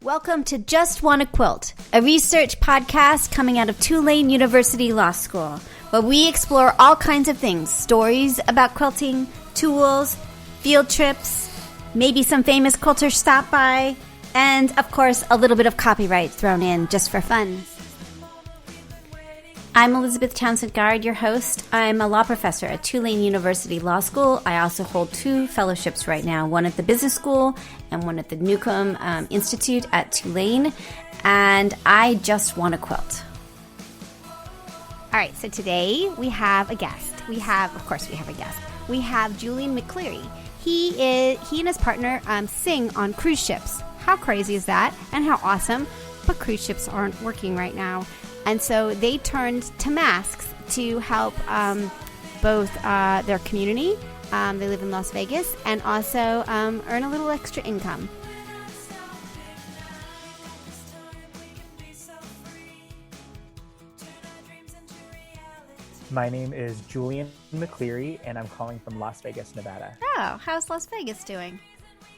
Welcome to JustWannaQuilt, a research podcast coming out of Tulane University Law School, where we explore all kinds of things, stories about quilting, tools, field trips, maybe some famous quilters stop by, and, of course, a little bit of copyright thrown in just for fun. I'm Elizabeth Townsend-Guard, your host. I'm a law professor at Tulane University Law School. I also hold 2 fellowships right now, one at the Business School and one at the Newcomb Institute at Tulane. And I just want to quilt. All right, so today we have a guest. We have Julian McCleary. He and his partner sing on cruise ships. How crazy is that? And how awesome. But cruise ships aren't working right now. And so they turned to masks to help both their community, they live in Las Vegas, and also earn a little extra income. My name is Julian McCleary, and I'm calling from Las Vegas, Nevada. Oh, how's Las Vegas doing?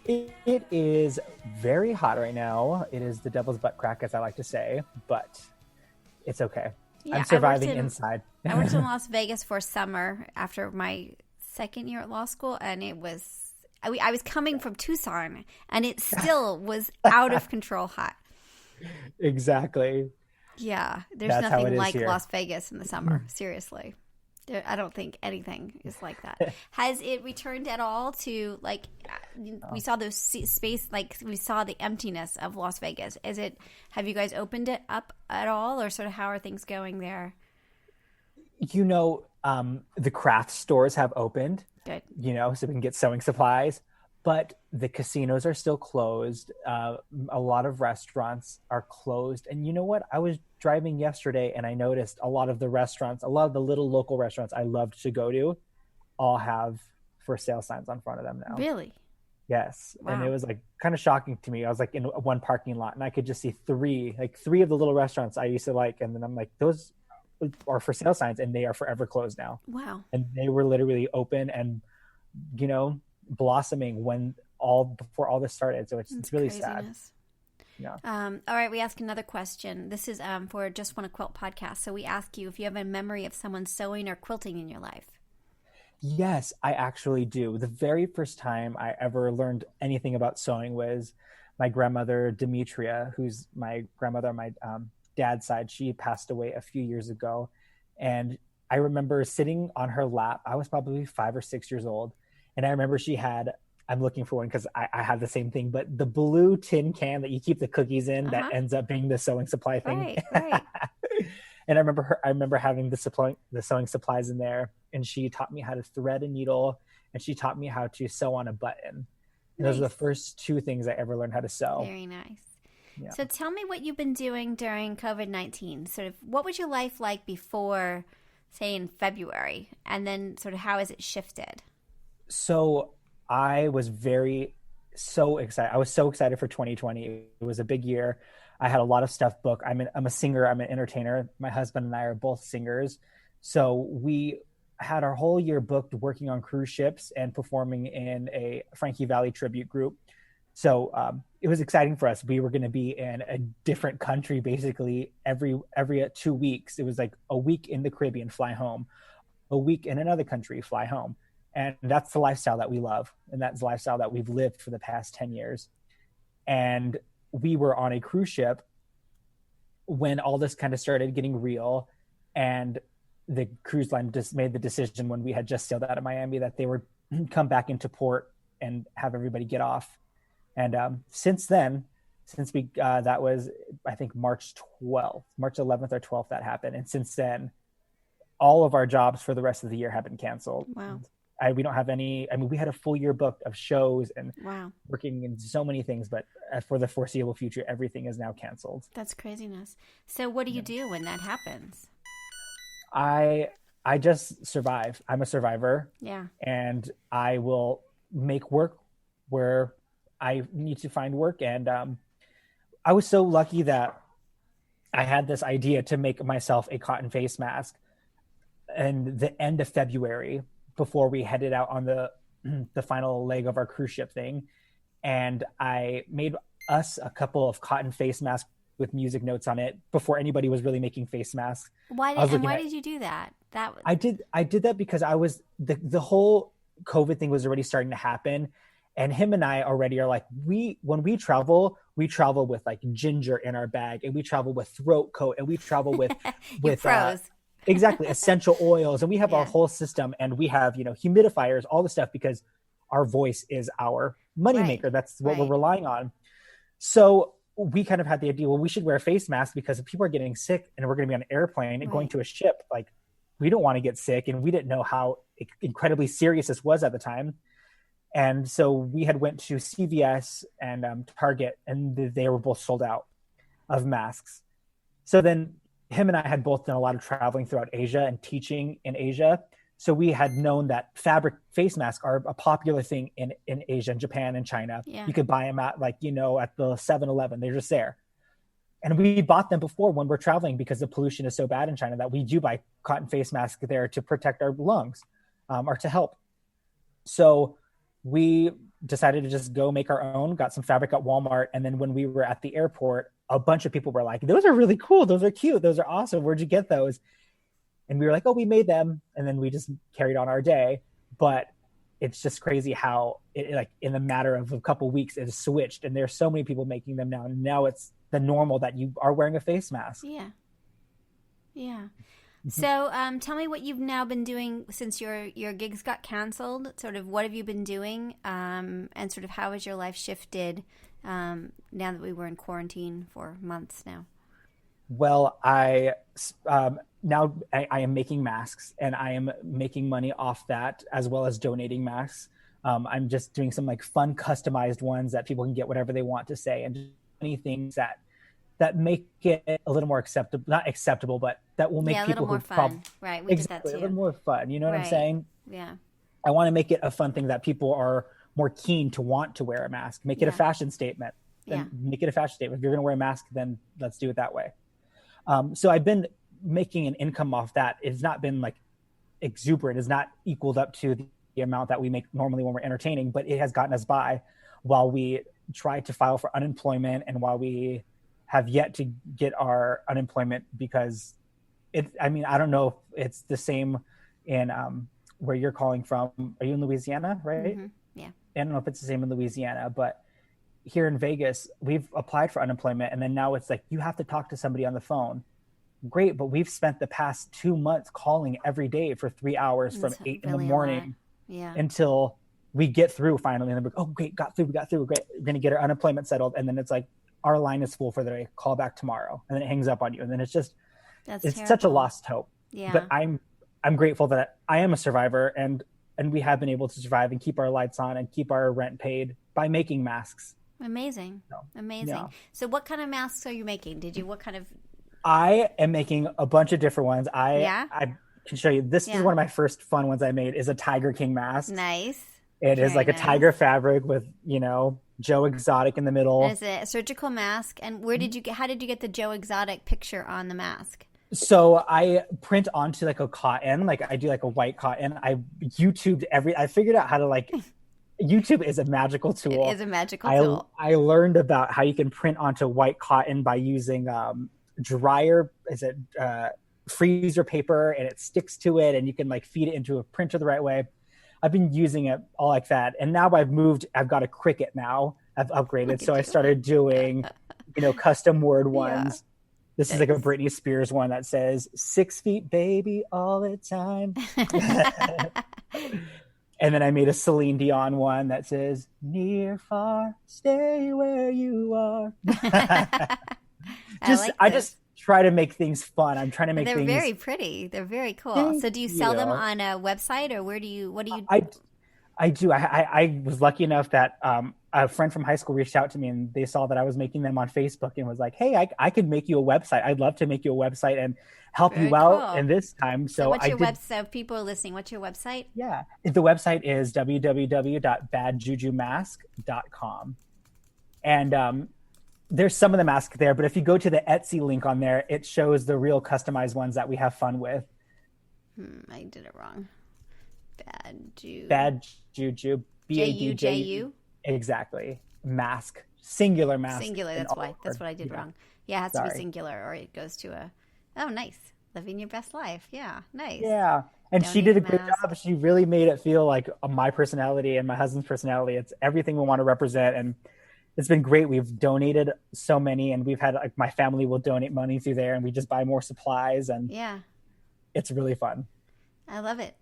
It is very hot right now. It is the devil's butt crack, as I like to say, but it's okay. Yeah, I'm surviving inside. I worked in Las Vegas for summer after my second year at law school, and I was coming from Tucson, and it still was out of control hot. Exactly. Yeah, there's nothing like here. Las Vegas in the summer. Seriously. I don't think anything is like that. Has it returned at all to, like, we saw those space, like we saw the emptiness of Las Vegas. Have you guys opened it up at all, or sort of how are things going there? You know, the craft stores have opened. Good. You know, so we can get sewing supplies, but the casinos are still closed. A lot of restaurants are closed. And you know what? I was driving yesterday and I noticed a lot of the little local restaurants I loved to go to all have for sale signs on front of them now. Really? Yes. Wow. And it was like kind of shocking to me. I was like in one parking lot and I could just see three of the little restaurants I used to like. And then I'm like, those are for sale signs and they are forever closed now. Wow. And they were literally open and, you know, blossoming before all this started. So it's really craziness. Sad. Yeah. All right, we ask another question. This is for Just Wanna Quilt podcast. So we ask you if you have a memory of someone sewing or quilting in your life. Yes, I actually do. The very first time I ever learned anything about sewing was my grandmother, Demetria, who's my grandmother on my dad's side. She passed away a few years ago. And I remember sitting on her lap. I was probably 5 or 6 years old. And I remember she had, I'm looking for one because I have the same thing, but the blue tin can that you keep the cookies in that ends up being the sewing supply thing. Right. And I remember having the sewing supplies in there, and she taught me how to thread a needle, and she taught me how to sew on a button. And those are the first 2 things I ever learned how to sew. Very nice. Yeah. So tell me what you've been doing during COVID-19. Sort of what was your life like before, say, in February, and then sort of how has it shifted? So I was so excited. I was so excited for 2020. It was a big year. I had a lot of stuff booked. I'm a singer. I'm an entertainer. My husband and I are both singers. So we had our whole year booked working on cruise ships and performing in a Frankie Valli tribute group. So it was exciting for us. We were going to be in a different country basically every 2 weeks. It was like a week in the Caribbean, fly home, a week in another country, fly home. And that's the lifestyle that we love. And that's the lifestyle that we've lived for the past 10 years. And we were on a cruise ship when all this kind of started getting real. And the cruise line just made the decision when we had just sailed out of Miami that they would come back into port and have everybody get off. And since then, that was, I think, March 11th or 12th that happened. And since then, all of our jobs for the rest of the year have been canceled. Wow. We don't have any, we had a full year booked of shows and wow. working in so many things, but for the foreseeable future, everything is now canceled. That's craziness. So what do you do when that happens? I just survive. I'm a survivor. Yeah. And I will make work where I need to find work. And I was so lucky that I had this idea to make myself a cotton face mask in the end of February, before we headed out on the final leg of our cruise ship thing. And I made us a couple of cotton face masks with music notes on it before anybody was really making face masks. Why did you do that? I did that because I was the whole COVID thing was already starting to happen. And him and I already are like, when we travel with like ginger in our bag, and we travel with throat coat, and we travel with exactly essential oils, and we have our whole system, and we have, humidifiers, all the stuff, because our voice is our moneymaker. Right. That's what we're relying on. So we kind of had the idea, well, we should wear a face mask because if people are getting sick and we're going to be on an airplane and going to a ship, like we don't want to get sick. And we didn't know how incredibly serious this was at the time. And so we had went to CVS and Target, and they were both sold out of masks. So then him and I had both done a lot of traveling throughout Asia and teaching in Asia. So we had known that fabric face masks are a popular thing in Asia and Japan and China. Yeah. You could buy them at at the 7-Eleven. They're just there. And we bought them before when we're traveling because the pollution is so bad in China that we do buy cotton face masks there to protect our lungs or to help. So we decided to just go make our own, got some fabric at Walmart. And then when we were at the airport, a bunch of people were like, those are really cool. Those are cute. Those are awesome. Where'd you get those? And we were like, oh, we made them. And then we just carried on our day. But it's just crazy how in the matter of a couple of weeks, it has switched. And there's so many people making them now. And now it's the normal that you are wearing a face mask. Yeah. Yeah. So tell me what you've now been doing since your gigs got canceled. Sort of what have you been doing? And sort of how has your life shifted now that we were in quarantine for months now? Well, I am making masks, and I am making money off that as well as donating masks. I'm just doing some like fun customized ones that people can get whatever they want to say, and just many things that make it a little more acceptable, not acceptable, but that will make people more fun. Right. We exactly, did that too. A little more fun. You know what I'm saying? Yeah. I want to make it a fun thing that people are more keen to want to wear a mask. Make it a fashion statement. Make it a fashion statement. If you're going to wear a mask, then let's do it that way. So I've been making an income off that. It's not been like exuberant. It's not equaled up to the amount that we make normally when we're entertaining, but it has gotten us by while we try to file for unemployment and while we have yet to get our unemployment because I don't know if it's the same in where you're calling from. Are you in Louisiana, right? Mm-hmm. Yeah. I don't know if it's the same in Louisiana, but here in Vegas, we've applied for unemployment, and then now it's like you have to talk to somebody on the phone. Great, but we've spent the past 2 months calling every day for 3 hours from 8 in the morning until we get through finally. And then we're, oh, great, we got through. Great, we're going to get our unemployment settled. And then it's like, our line is full for the day. Call back tomorrow. And then it hangs up on you. And then it's just, it's such a lost hope. Yeah. But I'm grateful that I am a survivor, and we have been able to survive and keep our lights on and keep our rent paid by making masks. Amazing. Amazing. Yeah. So what kind of masks are you making? I am making a bunch of different ones. I can show you. This is one of my first fun ones I made, is a Tiger King mask. Nice. It is like a tiger fabric with, Joe Exotic in the middle. Is it a surgical mask? And how did you get the Joe Exotic picture on the mask? So I print onto like a cotton, like I do like a white cotton. I figured out how to YouTube is a magical tool. It is a magical tool. I learned about how you can print onto white cotton by using freezer paper, and it sticks to it, and you can feed it into a printer the right way. I've been using it all like that, and now I've got a Cricut now. I've upgraded, so I started doing custom word ones. This is like a Britney Spears one that says 6 feet baby all the time. And then I made a Celine Dion one that says near, far, stay where you are. I just try to make things fun. I'm trying to make things. They're very pretty. They're very cool. So do you sell them on a website, or what do you? I do. I was lucky enough that a friend from high school reached out to me, and they saw that I was making them on Facebook and was like, hey, I could make you a website. I'd love to make you a website and help you out in this time. So what's your website? If people are listening, what's your website? Yeah. The website is www.badjujumask.com. And there's some of the masks there, but if you go to the Etsy link on there, it shows the real customized ones that we have fun with. I did it wrong. Bad Juju. Bad Juju. Juju. Exactly. Mask. singular mask. Singular, that's why. That's what I did wrong. Yeah, it has to be singular or it goes to a, oh, nice. Living your best life. Yeah, nice. Yeah. And she did a great job. She really made it feel like my personality and my husband's personality. It's everything we want to represent. And it's been great. We've donated so many, and we've had, like, my family will donate money through there, and we just buy more supplies, and it's really fun. I love it.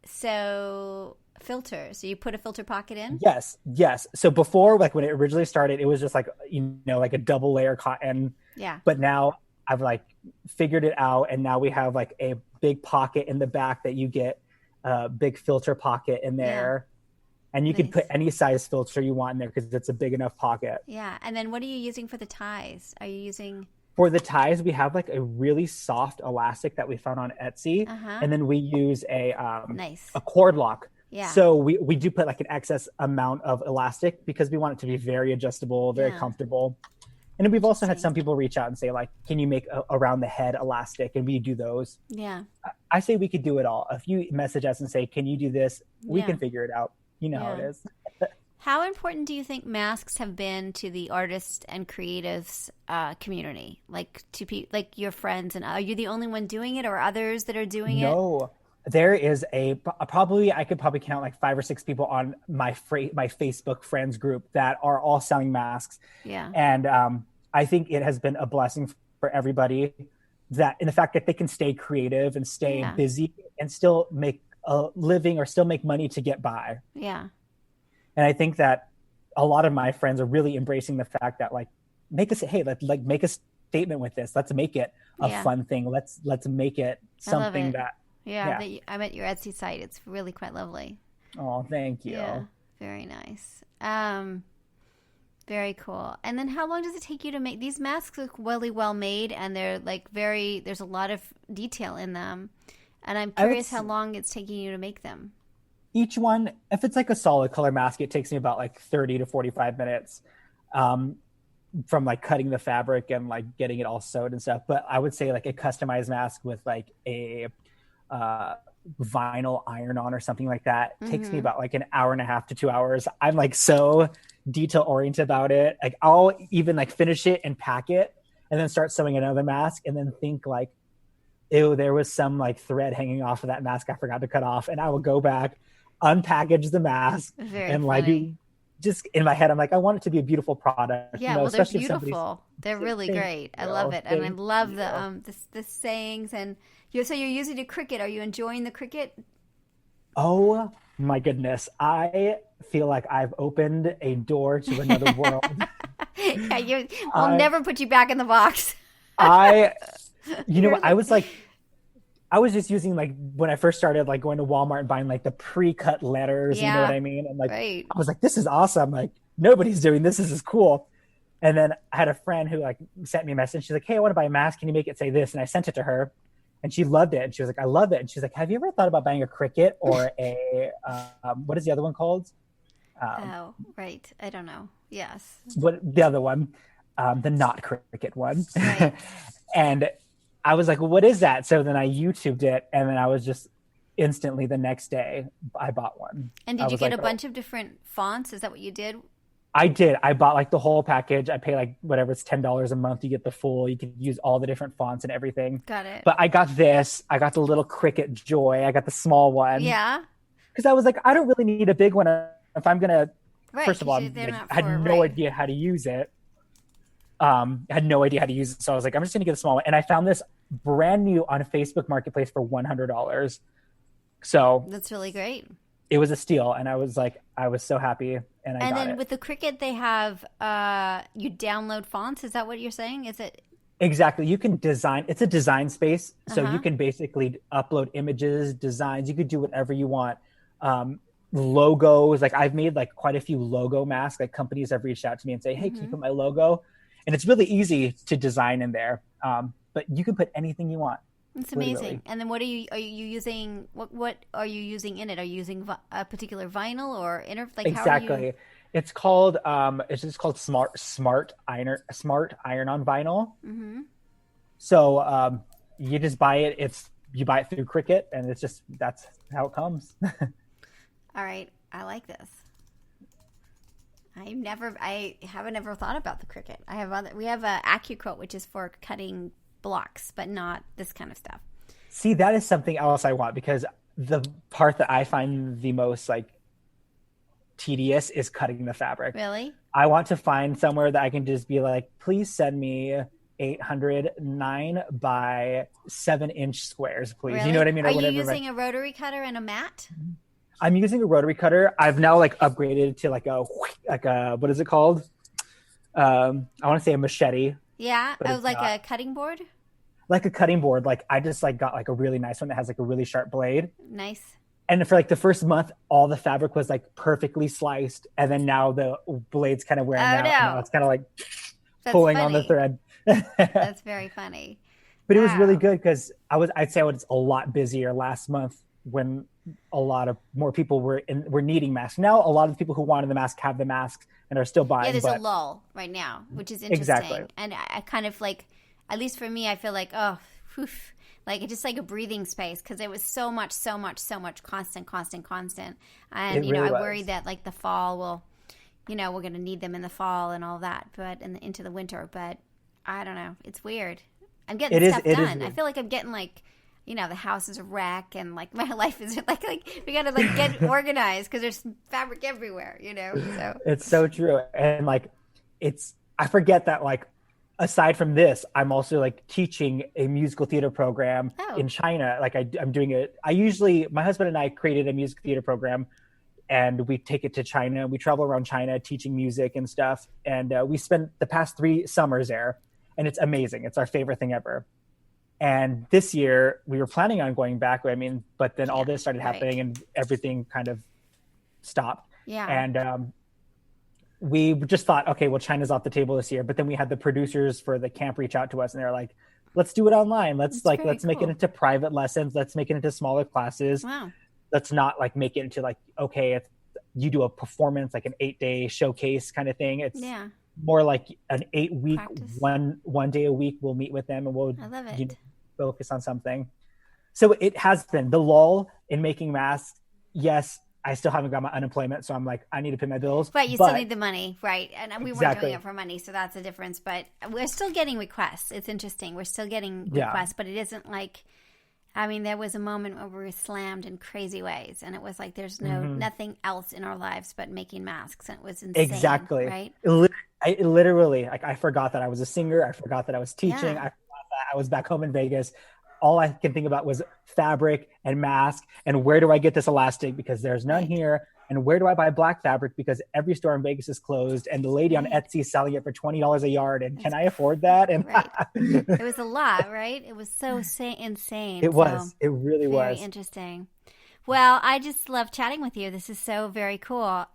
So filters. So you put a filter pocket in? Yes. So before, like when it originally started, it was just like, like a double layer cotton. Yeah. But now I've like figured it out, and now we have like a big pocket in the back that you get a big filter pocket in there. And you can put any size filter you want in there because it's a big enough pocket. Yeah. And then what are you using for the ties? Are you using... For the ties, we have like a really soft elastic that we found on Etsy. And then we use a cord lock. Yeah. So we do put like an excess amount of elastic because we want it to be very adjustable, very comfortable. And then we've also had some people reach out and say, like, can you make around the head elastic? And we do those. Yeah. I say we could do it all. If you message us and say, can you do this? We can figure it out. You know how it is. How important do you think masks have been to the artists and creatives community? Like like your friends, and are you the only one doing it, or others that are doing it? No, there is I could probably count like 5 or 6 people on my Facebook friends group that are all selling masks. Yeah, and I think it has been a blessing for everybody that in the fact that they can stay creative and stay busy and still make a living or still make money to get by. Yeah. And I think that a lot of my friends are really embracing the fact that like make a statement with this. Let's make it a fun thing. Let's make it something that I'm at your Etsy site. It's really quite lovely. Oh, thank you. Yeah, very nice. Very cool. And then how long does it take you to make these masks? Look really well made, and they're like there's a lot of detail in them. And I'm curious how long it's taking you to make them. Each one, if it's like a solid color mask, it takes me about like 30 to 45 minutes from like cutting the fabric and like getting it all sewed and stuff. But I would say like a customized mask with like a vinyl iron on or something like that takes me about like an hour and a half to 2 hours. I'm like so detail oriented about it. Like I'll even like finish it and pack it and then start sewing another mask and then think like, ew, there was some like thread hanging off of that mask I forgot to cut off. And I will go back, unpackage the mask, and like just in my head, I'm like, I want it to be a beautiful product. Yeah, well, they're beautiful. They're really great. I love it. And I love the sayings. And so you're using a Cricut. Are you enjoying the Cricut? Oh my goodness. I feel like I've opened a door to another world. I'll never put you back in the box. I was just using like when I first started like going to Walmart and buying like the pre-cut letters, you know what I mean? And like I was like, this is awesome. Like nobody's doing this. This is cool. And then I had a friend who like sent me a message. She's like, hey, I want to buy a mask. Can you make it say this? And I sent it to her and she loved it. And she was like, I love it. And she's like, have you ever thought about buying a Cricut or a what is the other one called? I don't know. Yes. What the other one? The not Cricut one. Right. And I was like, well, what is that? So then I YouTubed it, and then I was just instantly the next day, I bought one. And did you get a bunch of different fonts? Is that what you did? I did. I bought like the whole package. I pay like whatever, it's $10 a month. You get the full, you can use all the different fonts and everything. Got it. But I got this. I got the little Cricut Joy. I got the small one. Yeah. Because I was like, I don't really need a big one if I'm going to, first of all, I had no idea how to use it. So I was like, I'm just gonna get a small one. And I found this brand new on Facebook Marketplace for $100. So that's really great. It was a steal, and I was so happy. And then with the Cricut, they have you download fonts. Is that what you're saying? Is it exactly? You can design. It's a design space, so you can basically upload images, designs. You could do whatever you want. Logos, like I've made like quite a few logo masks. Like companies have reached out to me and say, hey, can you put my logo? And it's really easy to design in there, but you can put anything you want. It's amazing. Literally. And then what are you using? What are you using in it? Are you using a particular vinyl or exactly? It's called Smart Iron-On Vinyl. Mm-hmm. So you just buy it. You buy it through Cricut, and that's how it comes. All right, I like this. I haven't ever thought about the Cricut. We have a AccuQuilt, which is for cutting blocks, but not this kind of stuff. See, that is something else I want, because the part that I find the most like tedious is cutting the fabric. Really? I want to find somewhere that I can just be like, please send me 809 by 7-inch squares, please. Really? You know what I mean? Are you using a rotary cutter and a mat? I'm using a rotary cutter. I've now like upgraded to like a what is it called? I want to say a machete. Yeah. Oh, like a cutting board? Like a cutting board. Like I just like got like a really nice one that has like a really sharp blade. Nice. And for like the first month, all the fabric was like perfectly sliced, and then now the blade's kind of wearing out. No. Now it's kind of like pulling on the thread. That's very funny. But it was really good, because I'd say I was a lot busier last month when a lot of more people were needing masks. Now a lot of the people who wanted the mask have the masks and are still buying. Yeah, there's a lull right now, which is interesting. Exactly. And I kind of like, at least for me, I feel like, oh, whew, like it's just like a breathing space, because it was so much constant. And, I worry that like the fall will, we're going to need them in the fall and all that, but into the winter. But I don't know. It's weird. I'm getting stuff done. I feel like I'm getting like, the house is a wreck, and like my life is like we got to like get organized, because there's fabric everywhere, So it's so true. And like, I forget that like, aside from this, I'm also like teaching a musical theater program in China. Like I'm doing it. My husband and I created a music theater program, and we take it to China. We travel around China teaching music and stuff. And we spent the past 3 summers there, and it's amazing. It's our favorite thing ever. And this year we were planning on going back. But then all this started happening, and everything kind of stopped. Yeah. And we just thought, okay, well, China's off the table this year. But then we had the producers for the camp reach out to us, and they're like, let's do it online. Let's make it into private lessons. Let's make it into smaller classes. Wow. Let's not like make it into like, okay, you do a performance, like an 8-day showcase kind of thing. It's more like an 8-week, one day a week. We'll meet with them, and we'll focus on something. So it has been the lull in making masks. Yes, I still haven't got my unemployment, so I'm like, I need to pay my bills. Right, you still need the money, right? And we weren't doing it for money, so that's the difference. But we're still getting requests. It's interesting. We're still getting requests, but it isn't like, there was a moment where we were slammed in crazy ways, and it was like there's nothing else in our lives but making masks, and it was insane. Exactly. Right? I literally, like, I forgot that I was a singer. I forgot that I was teaching. I forgot that I was back home in Vegas. All I can think about was fabric and mask, and where do I get this elastic, because there's none here, and where do I buy black fabric, because every store in Vegas is closed, and the lady on Etsy is selling it for $20 a yard, and can I afford that? And it was a lot, right? It was so insane. It really was very interesting. Well, I just love chatting with you. This is so very cool.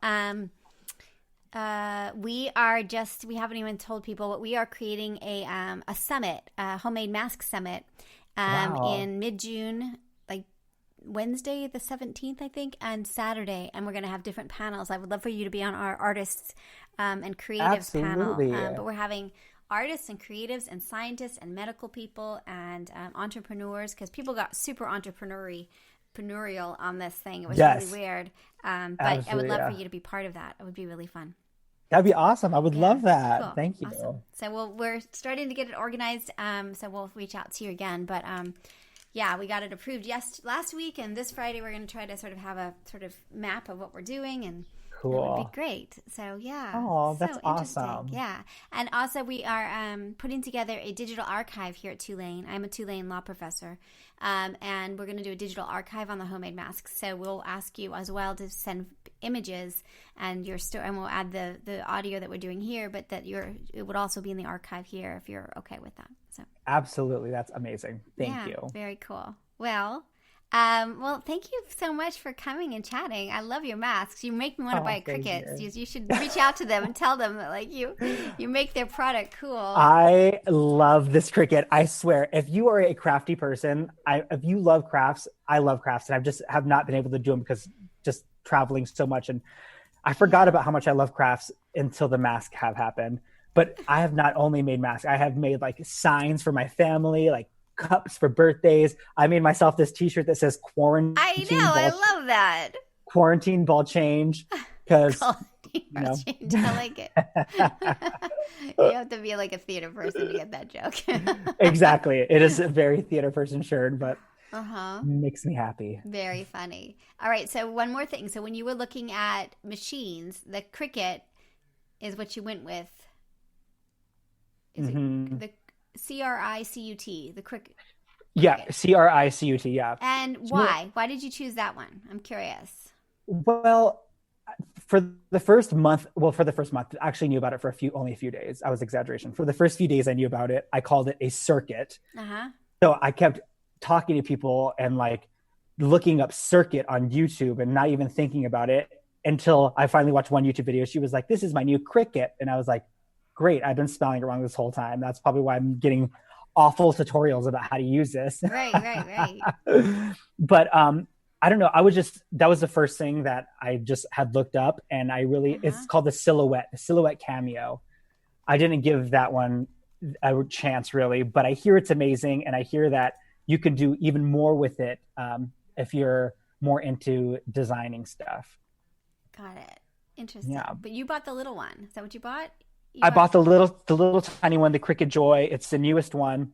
We haven't even told people, but we are creating a summit, a homemade mask summit. In mid-June, like Wednesday the 17th, I think, and Saturday, and we're going to have different panels. I would love for you to be on our artists and creatives panel. But we're having artists and creatives and scientists and medical people and entrepreneurs, because people got super entrepreneurial on this thing. It was really weird. But I would love for you to be part of that. It would be really fun. That'd be awesome. I would love that. Cool. Thank you. Awesome. So we're starting to get it organized. So we'll reach out to you again. But we got it approved last week, and this Friday we're going to try to sort of have a sort of map of what we're doing, and cool. It would be great. So Oh, that's awesome. Yeah. And also we are putting together a digital archive here at Tulane. I'm a Tulane law professor. And we're going to do a digital archive on the homemade masks. So we'll ask you as well to send images and your story, and we'll add the audio that we're doing here, but that it would also be in the archive here if you're okay with that. So absolutely, that's amazing. Thank you. Very cool. Well, thank you so much for coming and chatting. I love your masks. You make me want to buy Cricuts. You should reach out to them and tell them that like you make their product cool. I love this Cricut. I swear, if you are a crafty person, if you love crafts, I love crafts, and have not been able to do them because just traveling so much, and I forgot about how much I love crafts until the masks have happened. But I have not only made masks, I have made like signs for my family, like cups for birthdays. I made myself this t-shirt that says quarantine. I know, I love that. Quarantine ball change, because Machine. I like it. You have to be like a theater person to get that joke. Exactly. It is a very theater person shirt, but Uh-huh. makes me happy. Very funny. All right, so one more thing. So when you were looking at machines, the Cricut is what you went with. Is it the CRICUT, the Cricut? Yeah, CRICUT, yeah. And why? Why did you choose that one? I'm curious. Well, for the first month, I actually knew about it for only a few days. I was exaggeration. For the first few days I knew about it, I called it a circuit. Uh-huh. So I kept talking to people and like looking up circuit on YouTube and not even thinking about it until I finally watched one YouTube video. She was like, "This is my new Cricut." And I was like, great, I've been spelling it wrong this whole time. That's probably why I'm getting awful tutorials about how to use this. Right. But I don't know. That was the first thing that I just had looked up, and it's called the Silhouette Cameo. I didn't give that one a chance really, but I hear it's amazing, and I hear that you can do even more with it if you're more into designing stuff. Got it. Interesting. Yeah. But you bought the little one. Is that what you bought? I bought the little tiny one, the Cricut Joy. It's the newest one.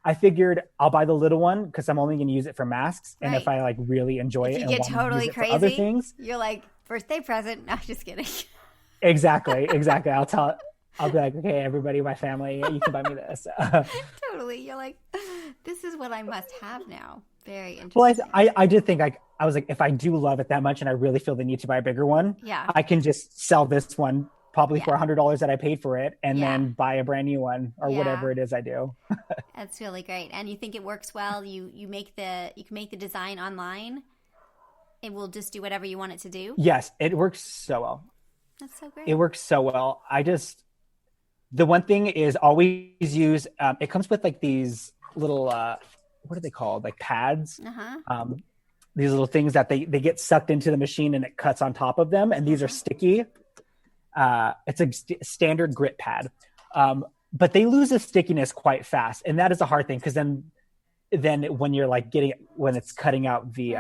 I figured I'll buy the little one because I'm only going to use it for masks. And if I like really enjoy it and get want totally to use it crazy, for other things, you're like, birthday present. No, just kidding. Exactly. I'll be like, okay, everybody, my family, you can buy me this. Totally. You're like, this is what I must have now. Very interesting. Well, I did think I was like, if I do love it that much and I really feel the need to buy a bigger one, I can just sell this one probably for $100 that I paid for it, and then buy a brand new one or whatever it is I do. That's really great. And you think it works well? You can make the design online. It will just do whatever you want it to do. Yes, it works so well. That's so great. It works so well. The one thing is always use. It comes with like these little what are they called? Like pads. These little things that they get sucked into the machine and it cuts on top of them, and these are sticky. It's a standard grit pad, but they lose the stickiness quite fast, and that is a hard thing because then when you're like when it's cutting out the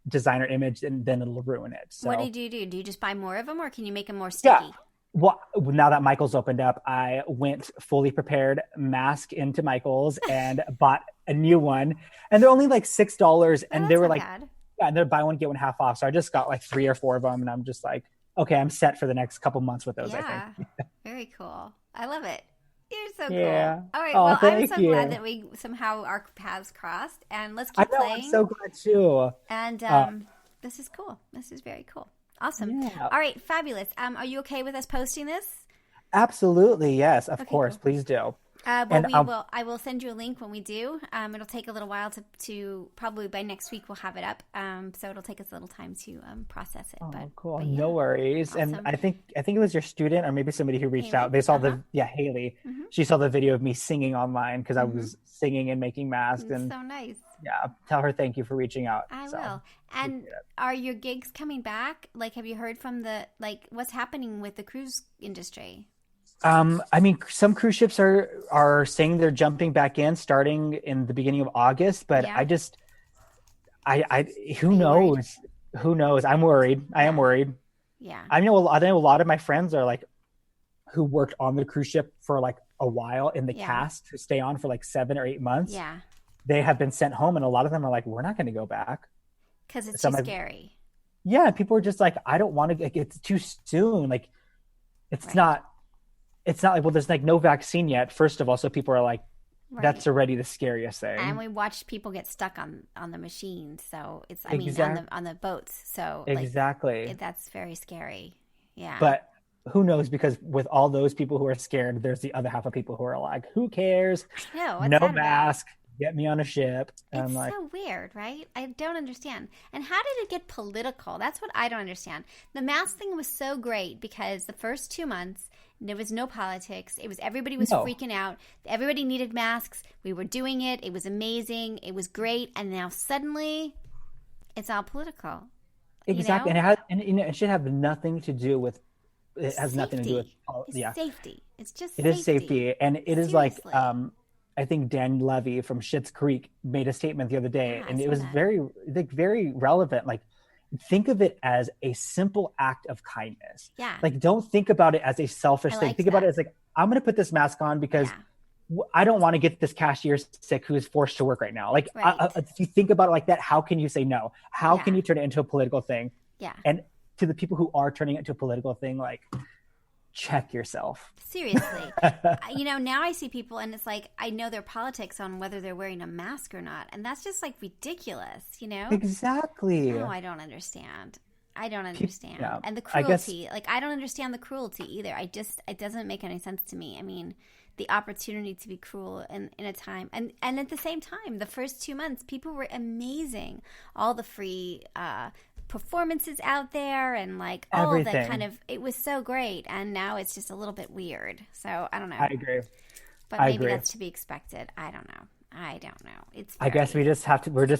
designer image, and then it'll ruin it. So, what do you do? Do you just buy more of them, or can you make them more sticky? Yeah. Well, now that Michael's opened up, I went fully prepared, mask into Michael's, and bought a new one, and they're only like $6, and they were like, and they're buy one get one half off. So I just got like 3 or 4 of them, and I'm just like, okay, I'm set for the next couple months with those. I think. Very cool. I love it. You're so cool. All right. Well, I'm so glad that we somehow our paths crossed, and let's keep playing. I'm so glad too. And this is cool. This is very cool. Awesome. Yeah. All right. Fabulous. Are you okay with us posting this? Absolutely. Yes. Of course. Cool. Please do. I will send you a link when we do. It'll take a little while to probably by next week we'll have it up. So it'll take us a little time to process it. Oh, cool. But no worries. Awesome. And I think it was your student or maybe somebody who reached out. They saw Haley. Mm-hmm. She saw the video of me singing online because I was singing and making masks. And so nice. Yeah. Tell her thank you for reaching out. I will. And are your gigs coming back? Like, have you heard from what's happening with the cruise industry? I mean, some cruise ships are saying they're jumping back in starting in the beginning of August, but who knows? Who knows? I'm worried. I am worried. Yeah. I know a lot of my friends are like, who worked on the cruise ship for like a while in the cast to stay on for like 7 or 8 months. Yeah. They have been sent home, and a lot of them are like, we're not going to go back. Because it's too scary. Yeah. People are just like, I don't want to, it's too soon. Like, it's not like, well, there's like no vaccine yet, first of all. So people are like, that's already the scariest thing. And we watched people get stuck on the machines. So it's, on the boats. So exactly. That's very scary. Yeah. But who knows? Because with all those people who are scared, there's the other half of people who are like, who cares? No mask. Get me on a ship. And it's so weird, right? I don't understand. And how did it get political? That's what I don't understand. The mask thing was so great because the first 2 months, there was no politics. Everybody was freaking out. Everybody needed masks. We were doing it. It was amazing. It was great. And now suddenly, it's all political. Exactly. You know? And it should have nothing to do with. It has nothing to do with. It's safety. It's just. It is safety, and it is like. I think Dan Levy from Schitt's Creek made a statement the other day, and it was very relevant. Like, think of it as a simple act of kindness. Yeah. Like, don't think about it as a selfish thing. Think about it as like, I'm going to put this mask on because I don't want to get this cashier sick who is forced to work right now. Like, if you think about it like that, how can you say no? How can you turn it into a political thing? Yeah. And to the people who are turning it into a political thing, like, check yourself. Seriously. Now I see people and it's like, I know their politics on whether they're wearing a mask or not. And that's just like ridiculous, Exactly. No, I don't understand. Yeah. And the cruelty, I don't understand the cruelty either. It doesn't make any sense to me. I mean, the opportunity to be cruel in a time. And at the same time, the first 2 months, people were amazing. All the free performances out there and like all everything. that kind of, it was so great. And now it's just a little bit weird. So I don't know. I agree. But maybe that's to be expected. I don't know. I guess we're just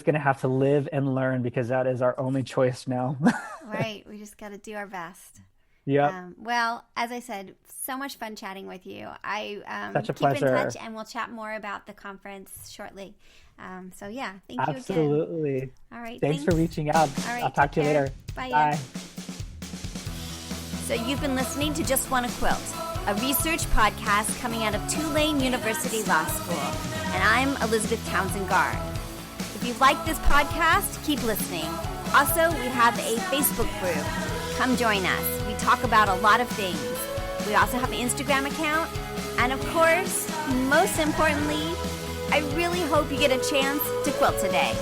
going to have to live and learn because that is our only choice now. Right. We just got to do our best. Yeah. Well, as I said, so much fun chatting with you. Such a keep pleasure. in touch and we'll chat more about the conference shortly. Thank you again. Absolutely. All right. Thanks for reaching out. All right, I'll talk to you later. Bye. So you've been listening to Just Wanna Quilt, a research podcast coming out of Tulane University Law School. And I'm Elizabeth Townsend Garr. If you like this podcast, keep listening. Also, we have a Facebook group. Come join us. We talk about a lot of things. We also have an Instagram account. And of course, most importantly, I really hope you get a chance to quilt today.